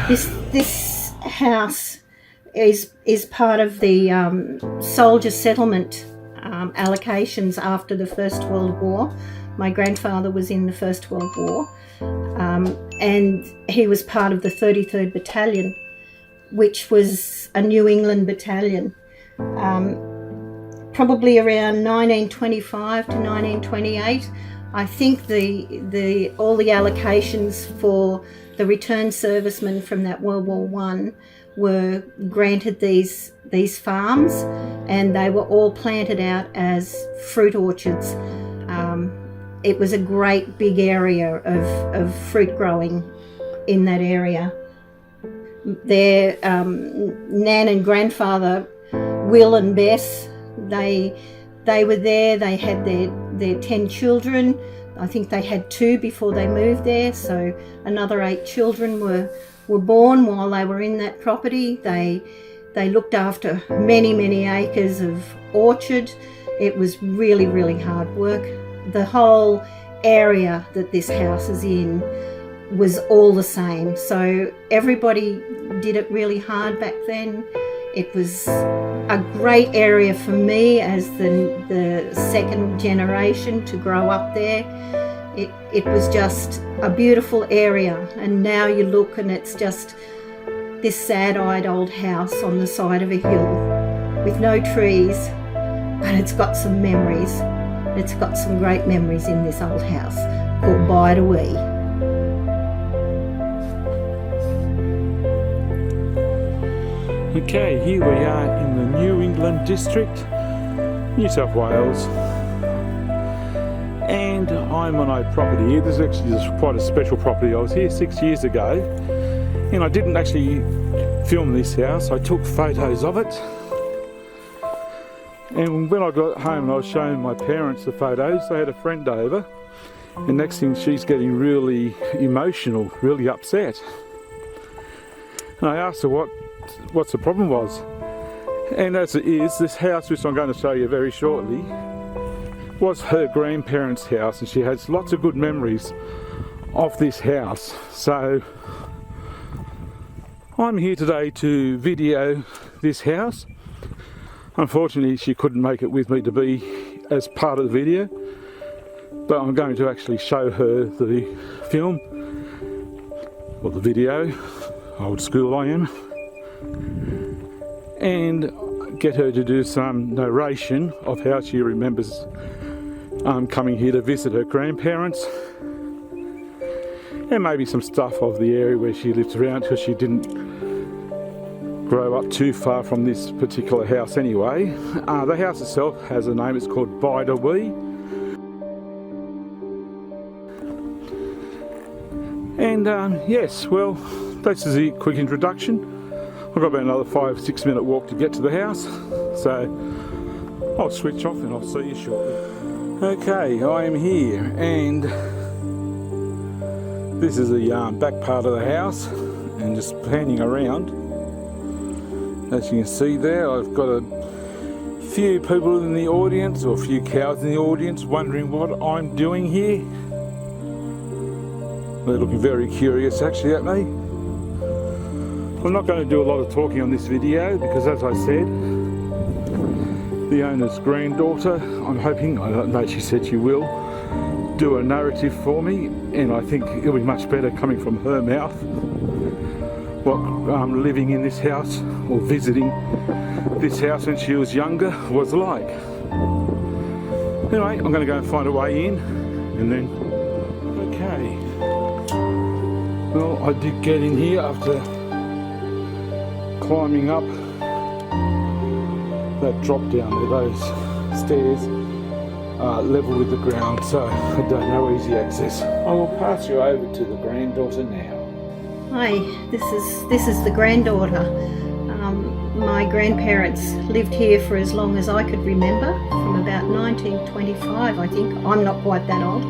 This house is part of the soldier settlement allocations after the First World War. My grandfather was in the First World War, and he was part of the 33rd Battalion, which was a New England battalion. Probably around 1925 to 1928, I think all the allocations for the returned servicemen from that World War I were granted these farms, and they were all planted out as fruit orchards. It was a great big area of fruit growing in that area. Their Nan and Grandfather, Will and Bess, they were there. They had their 10 children. I think they had 2 before they moved there, so another 8 children were born while they were in that property. They looked after many acres of orchard. It was really, really hard work. The whole area that this house is in was all the same, so everybody did it really hard back then. It was a great area for me as the second generation to grow up there. It was just a beautiful area, and now you look and it's just this sad-eyed old house on the side of a hill with no trees, but it's got some memories. It's got some great memories in this old house called BideAWee. Okay, here we are in the New England district, New South Wales, and I'm on a property here. This is actually quite a special property. I was here 6 years ago, and I didn't actually film this house. I took photos of it, and when I got home and I was showing my parents the photos, they had a friend over, and next thing she's getting really emotional, really upset. And I asked her what the problem was, and as it is, this house, which I'm going to show you very shortly, was her grandparents' house, and she has lots of good memories of this house. So I'm here today to video this house. Unfortunately, she couldn't make it with me to be as part of the video, but I'm going to actually show her the film, or the video, old school I am, and get her to do some narration of how she remembers coming here to visit her grandparents, and maybe some stuff of the area where she lived around, because she didn't grow up too far from this particular house anyway. The house itself has a name. It's called BideAWee, and yes, well, this is a quick introduction. I've got about another 5-6 minute walk to get to the house, so I'll switch off and I'll see you shortly. Okay, I am here, and this is the back part of the house, and just panning around. As you can see there, I've got a few people in the audience, or a few cows in the audience, wondering what I'm doing here. They're looking very curious actually at me. I'm not going to do a lot of talking on this video because, as I said, the owner's granddaughter, I'm hoping, I don't know, she said she will do a narrative for me, and I think it'll be much better coming from her mouth what living in this house or visiting this house when she was younger was like. Anyway, I'm going to go and find a way in, and then, okay. Well, I did get in here after climbing up that drop down there. Those stairs are level with the ground, so I don't know easy access. I will pass you over to the granddaughter now. Hi, this is the granddaughter. My grandparents lived here for as long as I could remember, from about 1925, I think. I'm not quite that old.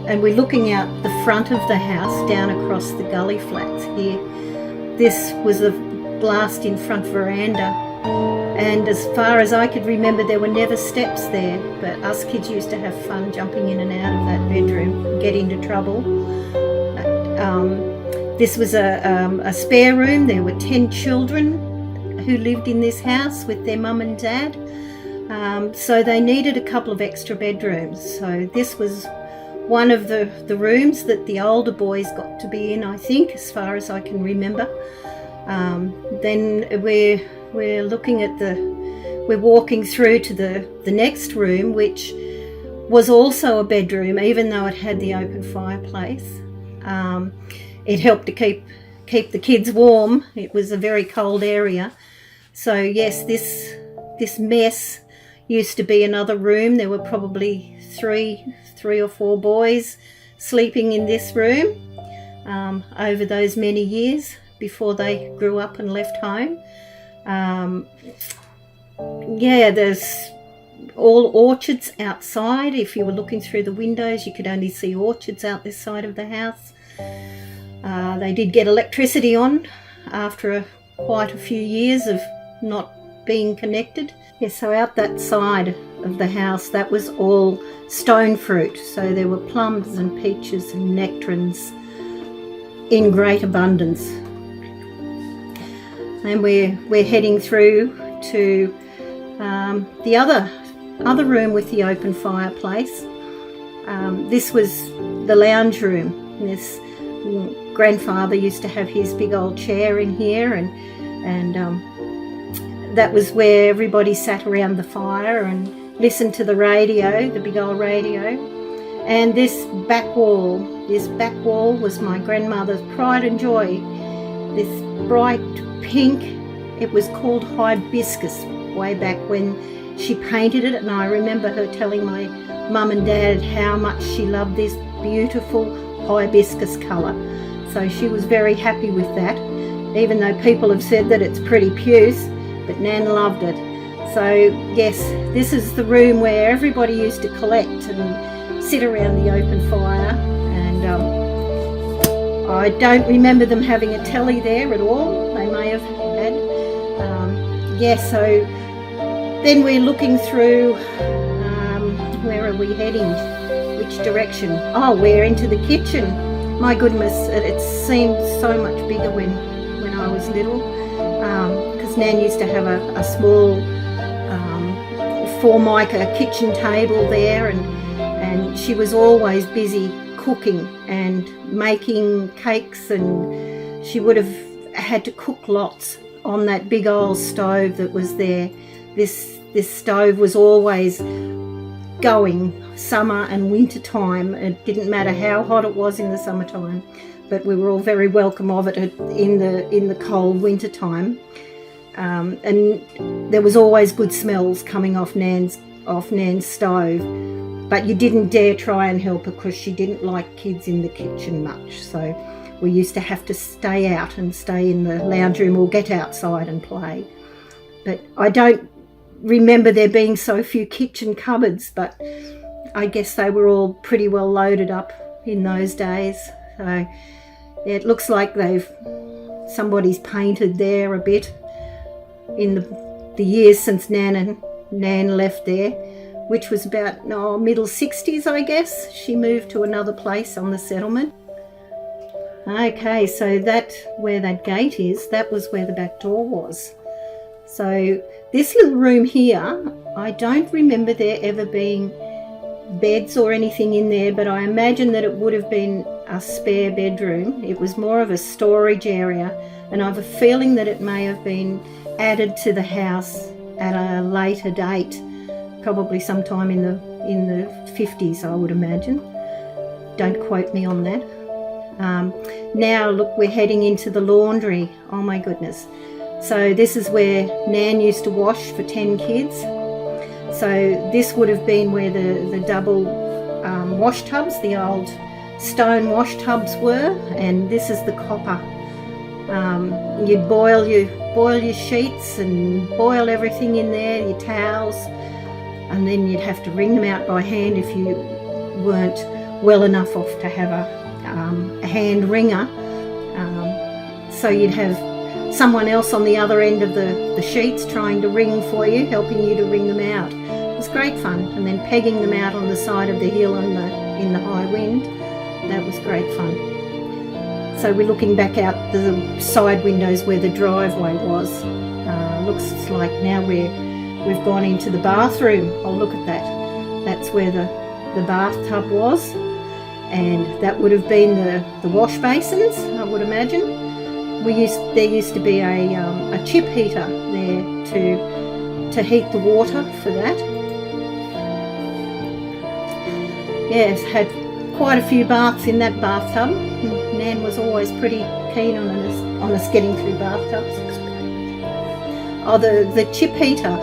And we're looking out the front of the house down across the gully flats here. This was a blast in front veranda, and as far as I could remember, there were never steps there, but us kids used to have fun jumping in and out of that bedroom, get into trouble. This was a spare room. There were 10 children who lived in this house with their mum and dad. So they needed a couple of extra bedrooms. So this was one of the rooms that the older boys got to be in, I think, as far as I can remember. Then we're looking at we're walking through to the next room, which was also a bedroom, even though it had the open fireplace. It helped to keep the kids warm. It was a very cold area. So yes, this mess used to be another room. There were probably three or four boys sleeping in this room over those many years before they grew up and left home. Yeah, there's all orchards outside. If you were looking through the windows, you could only see orchards out this side of the house. They did get electricity on after quite a few years of not being connected. Yeah, so out that side of the house, that was all stone fruit. So there were plums and peaches and nectarines in great abundance. And we're heading through to the other room with the open fireplace. This was the lounge room. This grandfather used to have his big old chair in here, and that was where everybody sat around the fire and listened to the radio, the big old radio. And this back wall was my grandmother's pride and joy. This bright pink, it was called hibiscus way back when she painted it, and I remember her telling my mum and dad how much she loved this beautiful hibiscus colour. So she was very happy with that, even though people have said that it's pretty puce, but Nan loved it. So yes, this is the room where everybody used to collect and sit around the open fire, and I don't remember them having a telly there at all. They may have had. So then we're looking through, where are we heading? Which direction? Oh, we're into the kitchen. My goodness, it seemed so much bigger when I was little, because Nan used to have a small Formica kitchen table there, and she was always busy cooking and making cakes, and she would have had to cook lots on that big old stove that was there. This stove was always going summer and winter time. It didn't matter how hot it was in the summertime, but we were all very welcome of it in the cold winter time. And there was always good smells coming off Nan's stove, but you didn't dare try and help her because she didn't like kids in the kitchen much. So we used to have to stay out and stay in the lounge room or get outside and play. But I don't remember there being so few kitchen cupboards, but I guess they were all pretty well loaded up in those days. So yeah, it looks like somebody's painted there a bit in the years since Nan left there, which was about middle 60s, I guess. She moved to another place on the settlement. Okay, so where that gate is, that was where the back door was. So this little room here, I don't remember there ever being beds or anything in there, but I imagine that it would have been a spare bedroom. It was more of a storage area, and I have a feeling that it may have been added to the house at a later date, probably sometime in the 50s, I would imagine. Don't quote me on that. Now look, we're heading into the laundry. Oh my goodness. So this is where Nan used to wash for 10 kids. So this would have been where the double wash tubs, the old stone wash tubs were, and this is the copper. You'd boil your sheets and boil everything in there, your towels, and then you'd have to wring them out by hand if you weren't well enough off to have a hand wringer. So you'd have someone else on the other end of the sheets trying to wring for you, helping you to wring them out. It was great fun. And then pegging them out on the side of the hill in the high wind. That was great fun. So we're looking back out the side windows where the driveway was. Looks like now we've gone into the bathroom. Oh, look at that. That's where the bathtub was, and that would have been the wash basins, I would imagine. There used to be a chip heater there to heat the water for that. Yes, had quite a few baths in that bathtub. Nan was always pretty keen on us getting through bathtubs. Oh, the chip heater,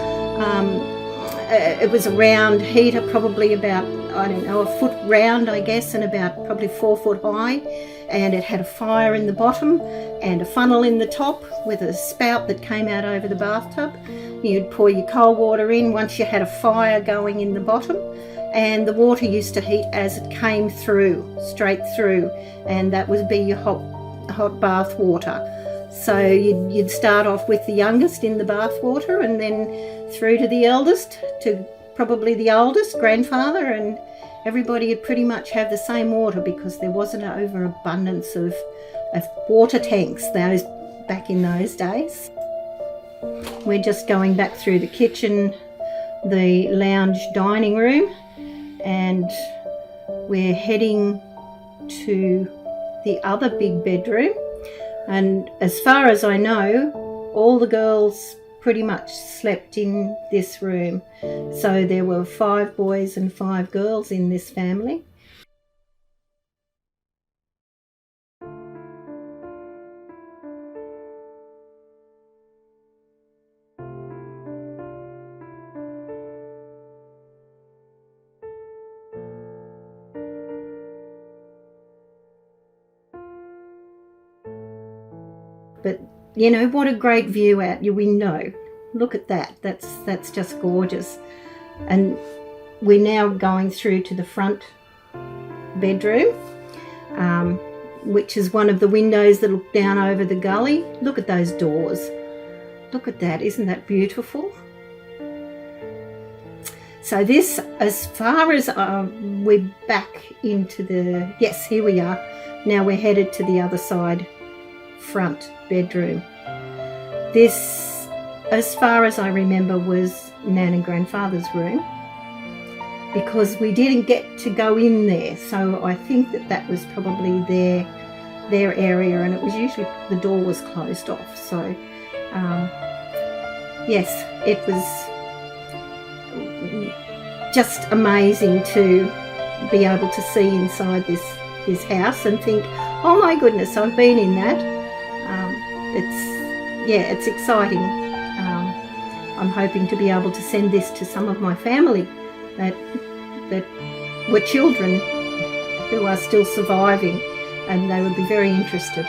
it was a round heater, probably about, I don't know, a foot round, I guess, and about probably 4 foot high. And it had a fire in the bottom and a funnel in the top with a spout that came out over the bathtub. You'd pour your cold water in once you had a fire going in the bottom, and the water used to heat as it came through, straight through, and that would be your hot bath water. So you'd start off with the youngest in the bath water, and then through to the eldest, to probably the oldest, grandfather, and everybody would pretty much have the same water because there wasn't an overabundance of water tanks back in those days. We're just going back through the kitchen, the lounge dining room, and we're heading to the other big bedroom. And as far as I know, all the girls pretty much slept in this room. So there were 5 boys and 5 girls in this family. But you know, what a great view out your window. Look at that. That's just gorgeous. And we're now going through to the front bedroom, which is one of the windows that look down over the gully. Look at those doors. Look at that. Isn't that beautiful? So this, as far as we're back into the, yes, here we are. Now we're headed to the other side, front bedroom. This, as far as I remember, was Nan and Grandfather's room, because we didn't get to go in there. So I think that was probably their area, and it was usually, the door was closed off. So yes, it was just amazing to be able to see inside this house and think, oh my goodness, I've been in that. It's exciting. I'm hoping to be able to send this to some of my family that were children who are still surviving, and they would be very interested.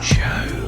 show.